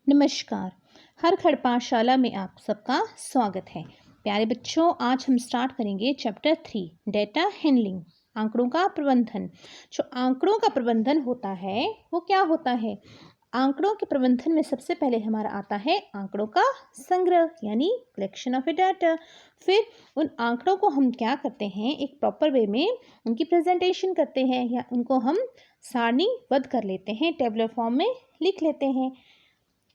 नमस्कार। हर खड़ पाठशाला में आप सबका स्वागत है। प्यारे बच्चों, आज हम स्टार्ट करेंगे चैप्टर 3 डेटा हैंडलिंग, आंकड़ों का प्रबंधन। जो आंकड़ों का प्रबंधन होता है वो क्या होता है? आंकड़ों के प्रबंधन में सबसे पहले हमारा आता है आंकड़ों का संग्रह यानी कलेक्शन ऑफ ए डाटा। फिर उन आंकड़ों को हम क्या करते हैं, एक प्रॉपर वे में उनकी प्रेजेंटेशन करते हैं या उनको हम सारणीबद्ध कर लेते हैं, टेबुलर फॉर्म में लिख लेते हैं।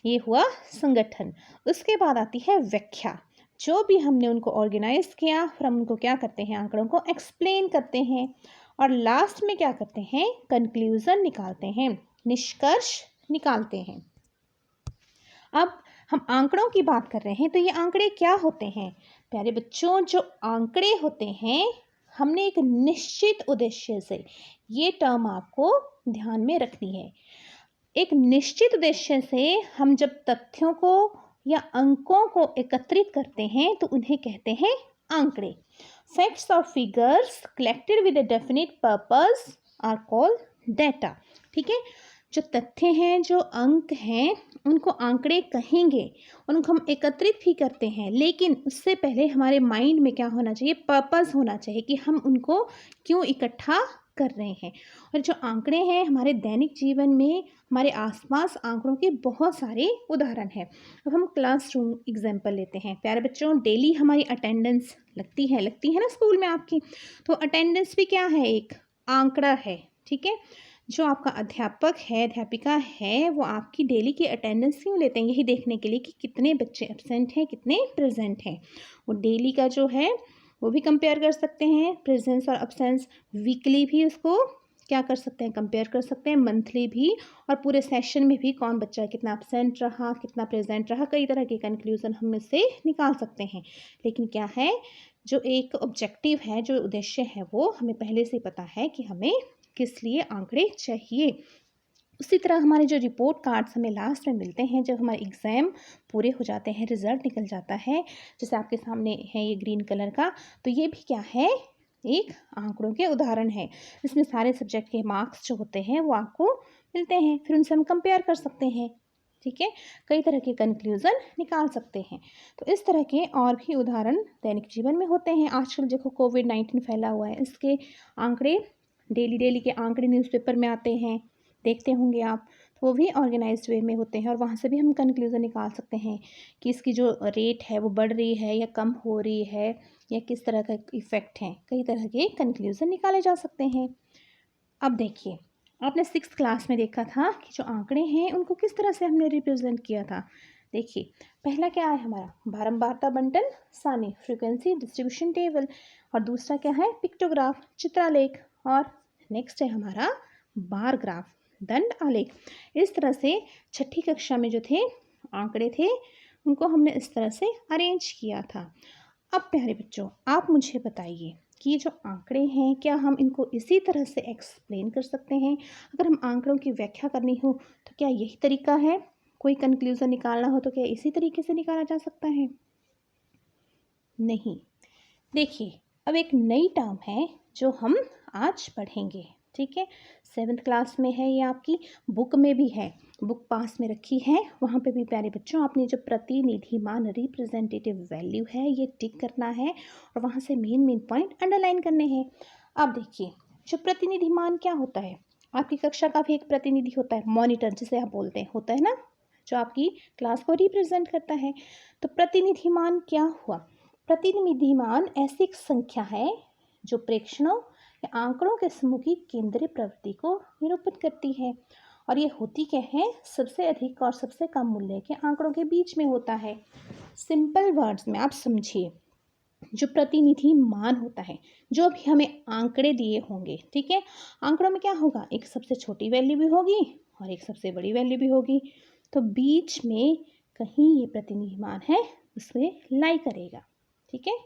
ये हुआ संगठन। उसके बाद आती है व्याख्या। जो भी हमने उनको ऑर्गेनाइज किया, फिर हम उनको क्या करते हैं, आंकड़ों को एक्सप्लेन करते हैं और लास्ट में क्या करते हैं, कंक्लूजन निकालते हैं, निष्कर्ष निकालते हैं। अब हम आंकड़ों की बात कर रहे हैं, तो ये आंकड़े क्या होते हैं? प्यारे बच्चों, जो आंकड़े होते हैं, हमने एक निश्चित उद्देश्य से, ये टर्म आपको ध्यान में रखनी है, एक निश्चित उद्देश्य से हम जब तथ्यों को या अंकों को एकत्रित करते हैं तो उन्हें कहते हैं आंकड़े। फैक्ट्स और figures collected with a definite purpose are called data. ठीक है, जो तथ्य हैं, जो अंक हैं, उनको आंकड़े कहेंगे। उनको हम एकत्रित भी करते हैं, लेकिन उससे पहले हमारे माइंड में क्या होना चाहिए, पर्पस होना चाहिए कि हम उनको क्यों इकट्ठा कर रहे हैं। और जो आंकड़े हैं, हमारे दैनिक जीवन में हमारे आसपास आंकड़ों के बहुत सारे उदाहरण हैं। अब हम क्लासरूम एग्जाम्पल लेते हैं। प्यारे बच्चों, डेली हमारी अटेंडेंस लगती है ना स्कूल में आपकी। तो अटेंडेंस भी क्या है, एक आंकड़ा है। ठीक है, जो आपका अध्यापक है, अध्यापिका है, वो आपकी डेली की अटेंडेंस क्यों लेते हैं, यही देखने के लिए कि कितने बच्चे एब्सेंट हैं, कितने प्रेजेंट हैं। वो डेली का जो है वो भी कंपेयर कर सकते हैं, प्रेजेंस और अब्सेंस। वीकली भी उसको क्या कर सकते हैं, कंपेयर कर सकते हैं, मंथली भी, और पूरे सेशन में भी कौन बच्चा कितना एब्सेंट रहा, कितना प्रेजेंट रहा, कई तरह के कंक्लूजन हम इससे निकाल सकते हैं। लेकिन क्या है, जो एक ऑब्जेक्टिव है, जो उद्देश्य है, वो हमें पहले से पता है कि हमें किस लिए आंकड़े चाहिए। उसी तरह हमारे जो रिपोर्ट कार्ड्स हमें लास्ट में मिलते हैं, जब हमारे एग्ज़ाम पूरे हो जाते हैं, रिज़ल्ट निकल जाता है, जैसे आपके सामने है ये ग्रीन कलर का, तो ये भी क्या है, एक आंकड़ों के उदाहरण है। इसमें सारे सब्जेक्ट के मार्क्स जो होते हैं वो आपको मिलते हैं, फिर उनसे हम कंपेयर कर सकते हैं। ठीक है, कई तरह के कंक्लूज़न निकाल सकते हैं। तो इस तरह के और भी उदाहरण दैनिक जीवन में होते हैं। आजकल देखो कोविड-19 फैला हुआ है, इसके आंकड़े डेली के आंकड़े न्यूज़पेपर में आते हैं, देखते होंगे आप। तो वो भी ऑर्गेनाइज्ड वे में होते हैं और वहाँ से भी हम कंक्लूज़न निकाल सकते हैं कि इसकी जो रेट है वो बढ़ रही है या कम हो रही है, या किस तरह का इफ़ेक्ट है। कई तरह के कंक्लूज़न निकाले जा सकते हैं। अब देखिए, आपने 6th क्लास में देखा था कि जो आंकड़े हैं उनको किस तरह से हमने रिप्रेजेंट किया था। देखिए, पहला क्या है हमारा, बारंबारता बंटन सारणी, फ्रीक्वेंसी डिस्ट्रीब्यूशन टेबल, और दूसरा क्या है, पिक्टोग्राफ, चित्रालेख, और नेक्स्ट है हमारा बार ग्राफ, दंड आलेख। इस तरह से छठी कक्षा में जो थे आंकड़े थे, उनको हमने इस तरह से अरेंज किया था। अब प्यारे बच्चों, आप मुझे बताइए कि जो आंकड़े हैं, क्या हम इनको इसी तरह से एक्सप्लेन कर सकते हैं? अगर हम आंकड़ों की व्याख्या करनी हो तो क्या यही तरीका है? कोई कंक्लूजन निकालना हो तो क्या इसी तरीके से निकाला जा सकता है? नहीं। देखिए, अब एक नई टर्म है जो हम आज पढ़ेंगे। ठीक है, 7th क्लास में है, ये आपकी बुक में भी है, बुक पास में रखी है, वहाँ पे भी प्यारे बच्चों आपने जो प्रतिनिधि मान, रिप्रेजेंटेटिव वैल्यू है, ये टिक करना है और वहाँ से मेन पॉइंट अंडरलाइन करने हैं। अब देखिए, जो प्रतिनिधि मान क्या होता है, आपकी कक्षा का भी एक प्रतिनिधि होता है, मॉनिटर जिसे आप बोलते हैं, होता है ना, जो आपकी क्लास को रिप्रेजेंट करता है। तो प्रतिनिधि मान क्या हुआ, प्रतिनिधि मान ऐसी एक संख्या है जो प्रेक्षणों या आंकड़ों के समूह की केंद्रीय प्रवृत्ति को निरूपित करती है। और ये होती क्या है, सबसे अधिक और सबसे कम मूल्य के आंकड़ों के बीच में होता है। सिंपल वर्ड्स में आप समझिए, जो प्रतिनिधि मान होता है, जो भी हमें आंकड़े दिए होंगे, ठीक है, आंकड़ों में क्या होगा, एक सबसे छोटी वैल्यू भी होगी और एक सबसे बड़ी वैल्यू भी होगी। तो बीच में कहीं ये प्रतिनिधि मान है उसमें लाई करेगा। ठीक है,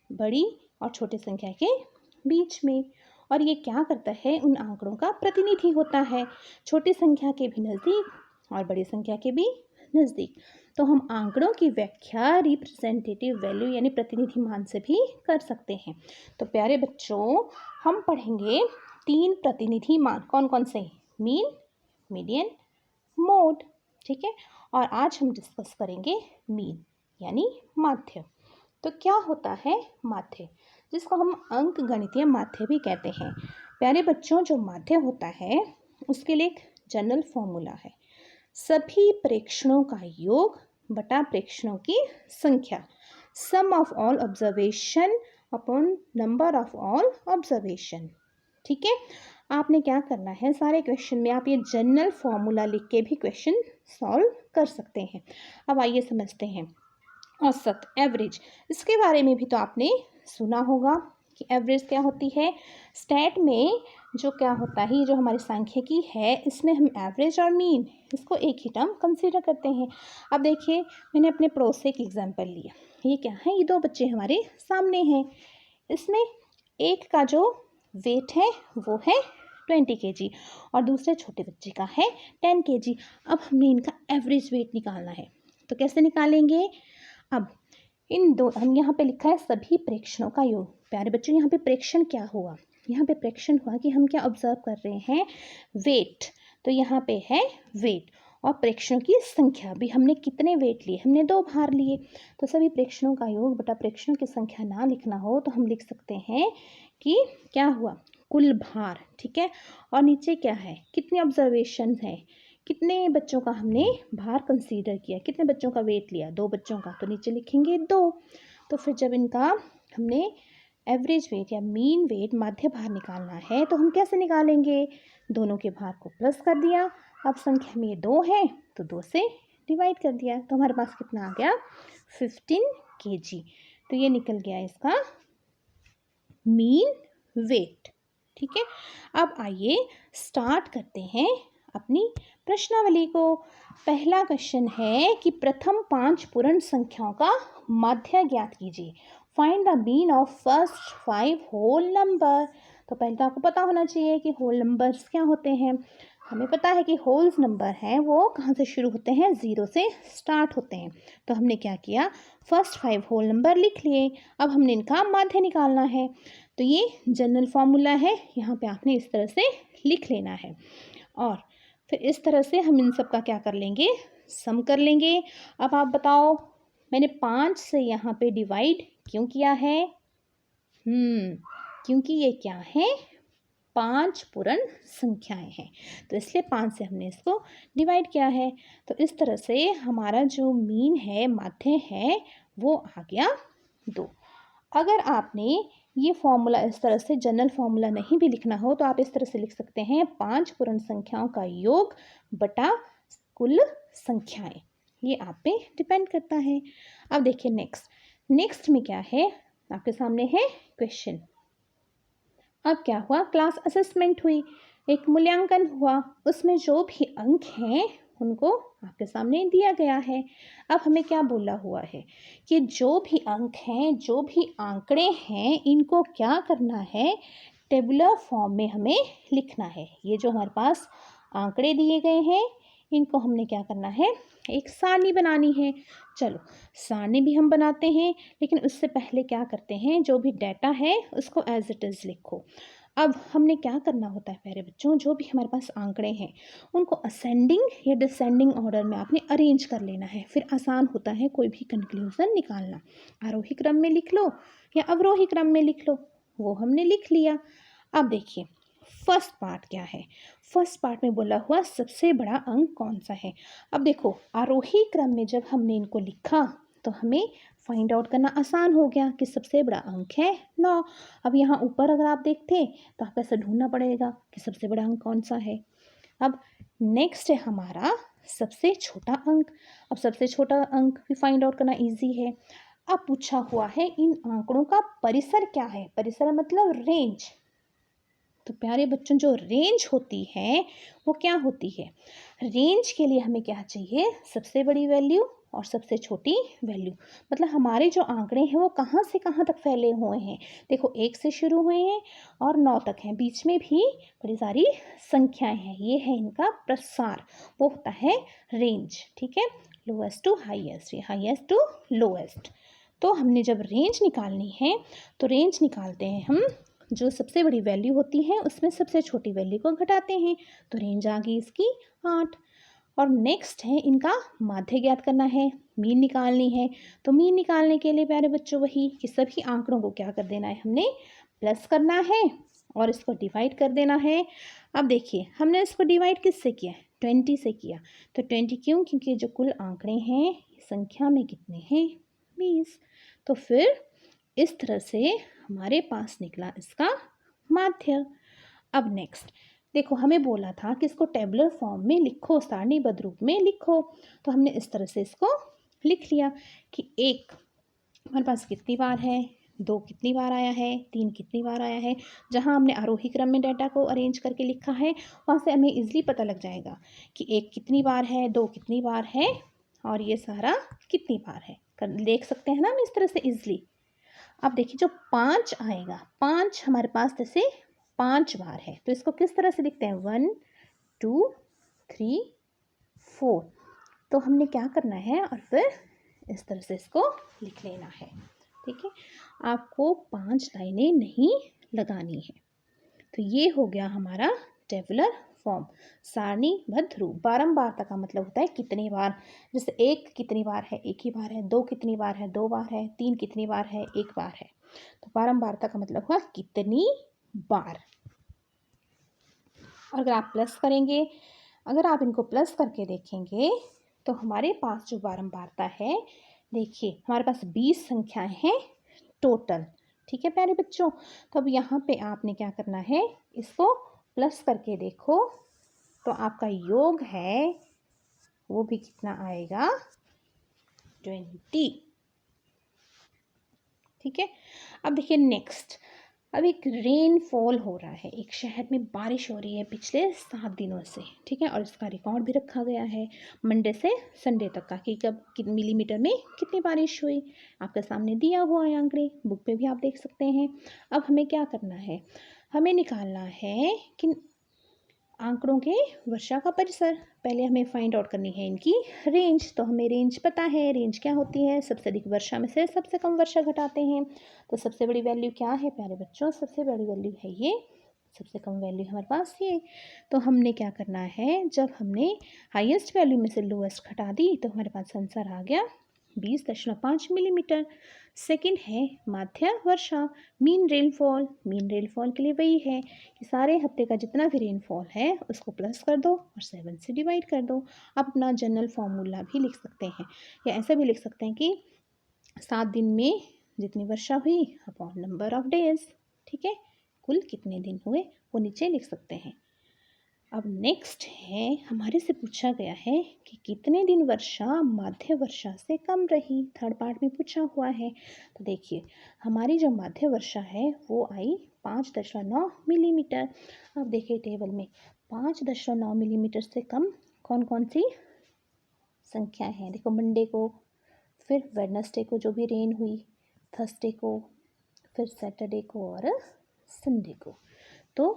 बड़ी और छोटी संख्या के बीच में। और ये क्या करता है, उन आंकड़ों का प्रतिनिधि होता है, छोटी संख्या के भी नज़दीक और बड़ी संख्या के भी नज़दीक। तो हम आंकड़ों की व्याख्या रिप्रेजेंटेटिव वैल्यू यानी प्रतिनिधि मान से भी कर सकते हैं। तो प्यारे बच्चों, हम पढ़ेंगे 3 प्रतिनिधि मान, कौन कौन से, मीन, मीडियन, मोड। ठीक है, और आज हम डिस्कस करेंगे मीन यानी माध्य। तो क्या होता है माध्य, जिसको हम अंक गणितीय माध्य भी कहते हैं। प्यारे बच्चों, जो माध्य होता है उसके लिए एक जनरल फॉर्मूला है, सभी प्रेक्षणों का योग बटा प्रेक्षणों की संख्या, sum of all observation upon number of all observation. ठीक है, आपने क्या करना है, सारे क्वेश्चन में आप ये जनरल फॉर्मूला लिख के भी क्वेश्चन सॉल्व कर सकते हैं। अब आइए समझते हैं औसत, एवरेज। इसके बारे में भी तो आपने सुना होगा कि एवरेज क्या होती है। स्टैट में जो क्या होता है, ये जो हमारी सांख्यिकी है इसमें हम एवरेज और मीन इसको एक ही टर्म कंसीडर करते हैं। अब देखिए, मैंने अपने पड़ोस से एक एग्जांपल लिया। ये क्या है, ये दो बच्चे हमारे सामने हैं। इसमें एक का जो वेट है वो है 20 kg और दूसरे छोटे बच्चे का है 10 kg। अब हमने इनका एवरेज वेट निकालना है, तो कैसे निकालेंगे। अब इन दो, हम यहाँ पे लिखा है सभी प्रेक्षणों का योग। प्यारे बच्चों, यहाँ पे प्रेक्षण क्या हुआ, यहाँ पे प्रेक्षण हुआ कि हम क्या ऑब्जर्व कर रहे हैं, वेट। तो यहाँ पे है वेट और प्रेक्षणों की संख्या भी, हमने कितने वेट लिए, हमने 2 भार लिए। तो सभी प्रेक्षणों का योग बटा प्रेक्षणों की संख्या ना लिखना हो तो हम लिख सकते हैं कि क्या हुआ, कुल भार। ठीक है, और नीचे क्या है, कितने ऑब्जर्वेशन है, कितने बच्चों का हमने भार कंसीडर किया, कितने बच्चों का वेट लिया, 2 बच्चों का, तो नीचे लिखेंगे 2। तो फिर जब इनका हमने एवरेज वेट या मीन वेट माध्य भार निकालना है तो हम कैसे निकालेंगे, दोनों के भार को प्लस कर दिया। अब संख्या में ये 2 है तो 2 से डिवाइड कर दिया, तो हमारे पास कितना आ गया, 15 kg। तो ये निकल गया इसका मीन वेट। ठीक है, अब आइए स्टार्ट करते हैं अपनी प्रश्नावली को। पहला क्वेश्चन है कि प्रथम 5 पूर्ण संख्याओं का माध्य ज्ञात कीजिए, find the mean of first 5 whole number. तो पहले तो आपको पता होना चाहिए कि होल नंबर्स क्या होते हैं। हमें पता है कि होल्स नंबर हैं वो कहाँ से शुरू होते हैं, 0 से स्टार्ट होते हैं। तो हमने क्या किया, फर्स्ट 5 होल नंबर लिख लिए। अब हमने इनका माध्य निकालना है, तो ये जनरल फॉर्मूला है, यहाँ पे आपने इस तरह से लिख लेना है और फिर इस तरह से हम इन सब का क्या कर लेंगे, सम कर लेंगे। अब आप बताओ, मैंने 5 से यहाँ पे डिवाइड क्यों किया है, क्योंकि ये क्या है, 5 पूर्ण संख्याएं हैं, तो इसलिए 5 से हमने इसको डिवाइड किया है। तो इस तरह से हमारा जो मीन है, माध्य है, वो आ गया 2। अगर आपने ये फॉर्मूला इस तरह से जनरल फॉर्मूला नहीं भी लिखना हो तो आप इस तरह से लिख सकते हैं, 5 पूर्ण संख्याओं का योग बटा कुल संख्याएं। ये आप पे डिपेंड करता है। अब देखिए नेक्स्ट में क्या है, आपके सामने है क्वेश्चन। अब क्या हुआ, क्लास असेसमेंट हुई, एक मूल्यांकन हुआ, उसमें जो भी अंक हैं उनको आपके सामने दिया गया है। अब हमें क्या बोला हुआ है कि जो भी अंक हैं, जो भी आंकड़े हैं, इनको क्या करना है, टेबुलर फॉर्म में हमें लिखना है। ये जो हमारे पास आंकड़े दिए गए हैं इनको हमने क्या करना है, एक सारणी बनानी है। चलो सारणी भी हम बनाते हैं, लेकिन उससे पहले क्या करते हैं, जो भी डाटा है उसको एज इट इज़ लिखो। अब हमने क्या करना होता है प्यारे बच्चों, जो भी हमारे पास आंकड़े हैं उनको असेंडिंग या डिसेंडिंग ऑर्डर में आपने अरेंज कर लेना है, फिर आसान होता है कोई भी कंक्लूजन निकालना। आरोही क्रम में लिख लो या अवरोही क्रम में लिख लो, वो हमने लिख लिया। अब देखिए फर्स्ट पार्ट क्या है, फर्स्ट पार्ट में बोला हुआ सबसे बड़ा अंक कौन सा है। अब देखो आरोही क्रम में जब हमने इनको लिखा तो हमें फाइंड आउट करना आसान हो गया कि सबसे बड़ा अंक है 9। अब यहाँ ऊपर अगर आप देखते तो आपको ऐसा ढूंढना पड़ेगा कि सबसे बड़ा अंक कौन सा है। अब नेक्स्ट है हमारा सबसे छोटा अंक। अब सबसे छोटा अंक भी फाइंड आउट करना इजी है। अब पूछा हुआ है इन आंकड़ों का परिसर क्या है, परिसर मतलब रेंज। तो प्यारे बच्चों, जो रेंज होती है वो क्या होती है, रेंज के लिए हमें क्या चाहिए, सबसे बड़ी वैल्यू और सबसे छोटी वैल्यू। मतलब हमारे जो आंकड़े हैं वो कहाँ से कहाँ तक फैले हुए हैं, देखो 1 से शुरू हुए हैं और 9 तक हैं, बीच में भी बड़ी सारी संख्याएं हैं, ये है इनका प्रसार, वो होता है रेंज। ठीक है, lowest to highest, highest to lowest. तो हमने जब रेंज निकालनी है तो रेंज निकालते हैं हम, जो सबसे बड़ी वैल्यू होती है उसमें सबसे छोटी वैल्यू को घटाते हैं, तो रेंज आ गई इसकी 8। और नेक्स्ट है इनका माध्य ज्ञात करना है, मीन निकालनी है। तो मीन निकालने के लिए प्यारे बच्चों वही कि सभी आंकड़ों को क्या कर देना है, हमने प्लस करना है और इसको डिवाइड कर देना है। अब देखिए हमने इसको डिवाइड किससे किया है, 20 से किया। तो 20 क्यों, क्योंकि जो कुल आंकड़े हैं संख्या में कितने हैं, 20। तो फिर इस तरह से हमारे पास निकला इसका माध्य। अब नेक्स्ट देखो, हमें बोला था कि इसको टेबुलर फॉर्म में लिखो, सारणीबद्ध रूप में लिखो। तो हमने इस तरह से इसको लिख लिया कि 1 हमारे पास कितनी बार है, 2 कितनी बार आया है, 3 कितनी बार आया है। जहाँ हमने आरोही क्रम में डाटा को अरेंज करके लिखा है वहाँ से हमें इजीली पता लग जाएगा कि 1 कितनी बार है, 2 कितनी बार है और ये सारा कितनी बार है, देख सकते हैं ना हम इस तरह से इजीली। अब देखिए जो 5 आएगा, 5 हमारे पास जैसे 5 बार है, तो इसको किस तरह से लिखते हैं, 1 2 3 4। तो हमने क्या करना है और फिर इस तरह से इसको लिख लेना है। ठीक है, आपको 5 लाइनें नहीं लगानी है। तो ये हो गया हमारा टेबुलर फॉर्म, सारणीबद्ध रूप। बारंबारता का मतलब होता है कितनी बार, जैसे 1 कितनी बार है, 1 ही बार है, 2 कितनी बार है, 2 बार है, 3 कितनी बार है, 1 बार है। तो बारंबारता का मतलब हुआ कितनी बार। और अगर आप प्लस करेंगे, अगर आप इनको प्लस करके देखेंगे तो हमारे पास जो बारंबारता है, देखिए हमारे पास 20 संख्याएं हैं टोटल। ठीक है प्यारे बच्चों, तो अब यहाँ पे आपने क्या करना है, इसको प्लस करके देखो तो आपका योग है वो भी कितना आएगा, 20। ठीक है, अब देखिए नेक्स्ट, अब एक रेनफॉल हो रहा है, एक शहर में बारिश हो रही है पिछले 7 दिनों से। ठीक है, और इसका रिकॉर्ड भी रखा गया है मंडे से संडे तक का कि कब मिलीमीटर में कितनी बारिश हुई। आपके सामने दिया हुआ है आंकड़े, बुक पे भी आप देख सकते हैं। अब हमें क्या करना है, हमें निकालना है कि आंकड़ों के वर्षा का परिसर। पहले हमें फाइंड आउट करनी है इनकी रेंज। तो हमें रेंज पता है, रेंज क्या होती है, सबसे अधिक वर्षा में से सबसे कम वर्षा घटाते हैं। तो सबसे बड़ी वैल्यू क्या है प्यारे बच्चों, सबसे बड़ी वैल्यू है ये, सबसे कम वैल्यू हमारे पास ये। तो हमने क्या करना है, जब हमने हाईएस्ट वैल्यू में से लोएस्ट घटा दी तो हमारे पास आंसर आ गया 20.5 मिलीमीटर। सेकंड है माध्य वर्षा, मीन रेनफॉल। मीन रेनफॉल के लिए वही है कि सारे हफ्ते का जितना भी रेनफॉल है उसको प्लस कर दो और 7 से डिवाइड कर दो। आप अपना जनरल फॉर्मूला भी लिख सकते हैं या ऐसा भी लिख सकते हैं कि 7 दिन में जितनी वर्षा हुई अपॉन नंबर ऑफ डेज। ठीक है, कुल कितने दिन हुए वो नीचे लिख सकते हैं। अब नेक्स्ट है, हमारे से पूछा गया है कि कितने दिन वर्षा माध्य वर्षा से कम रही, थर्ड पार्ट में पूछा हुआ है। तो देखिए हमारी जो माध्य वर्षा है वो आई 5.9 मिलीमीटर। अब देखिए टेबल में 5.9 मिलीमीटर से कम कौन कौन सी संख्या है। देखो मंडे को, फिर वेडनेसडे को जो भी रेन हुई, थर्सडे को, फिर सैटरडे को और संडे को। तो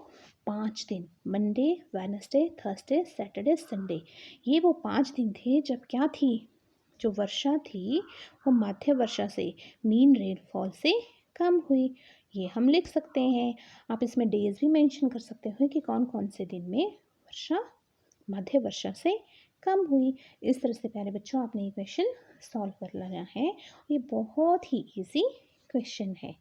5 दिन, Monday, Wednesday, Thursday, Saturday, Sunday, ये वो 5 दिन थे जब क्या थी, जो वर्षा थी वो माध्य वर्षा से, मीन रेनफॉल से कम हुई। ये हम लिख सकते हैं। आप इसमें डेज भी मेंशन कर सकते हो कि कौन कौन से दिन में वर्षा माध्य वर्षा से कम हुई। इस तरह से प्यारे बच्चों आपने ये क्वेश्चन सॉल्व कर लेना है। ये बहुत ही इजी क्वेश्चन है।